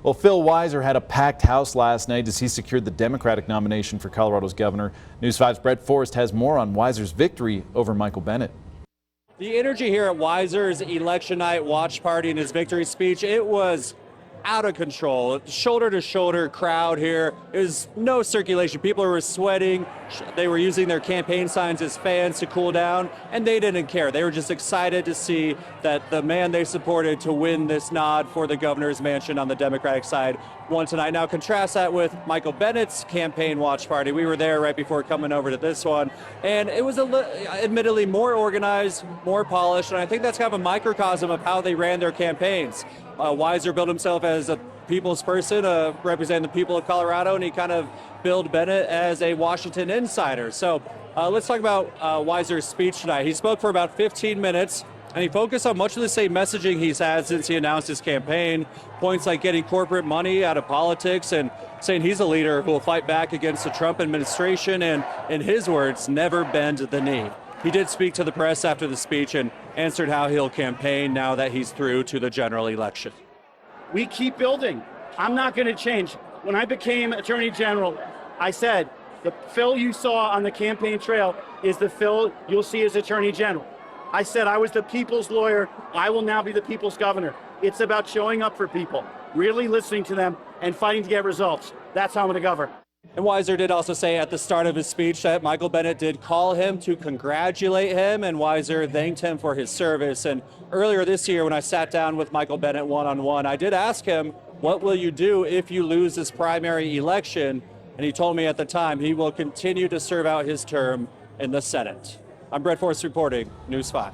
Well, Phil Weiser had a packed house last night as he secured the Democratic nomination for Colorado's governor. News 5's Brett Forrest has more on Weiser's victory over Michael Bennet. The energy here at Weiser's election night watch party and his victory speech, it was out of control. Shoulder to shoulder crowd here. It was no circulation. People were sweating. They were using their campaign signs as fans to cool down, and they didn't care. They were just excited to see that the man they supported to win this nod for the governor's mansion on the Democratic side won tonight. Now contrast that with Michael Bennett's campaign watch party. We were there right before coming over to this one, and it was admittedly more organized, more polished, and I think that's kind of a microcosm of how they ran their campaigns. Weiser built himself as a people's person, representing the people of Colorado, and he kind of billed Bennet as a Washington insider. So let's talk about Weiser's speech tonight. He spoke for about 15 minutes, and he focused on much of the same messaging he's had since he announced his campaign, points like getting corporate money out of politics and saying he's a leader who will fight back against the Trump administration and, in his words, never bend the knee. He did speak to the press after the speech and answered how he'll campaign now that he's through to the general election. We keep building. I'm not going to change. When I became Attorney General, I said, the Phil you saw on the campaign trail is the Phil you'll see as Attorney General. I said I was the people's lawyer. I will now be the people's governor. It's about showing up for people, really listening to them, and fighting to get results. That's how I'm going to govern. And Weiser did also say at the start of his speech that Michael Bennet did call him to congratulate him, and Weiser thanked him for his service. And earlier this year, when I sat down with Michael Bennet one-on-one, I did ask him, what will you do if you lose this primary election? And he told me at the time he will continue to serve out his term in the Senate. I'm Brett Forrest reporting, News 5.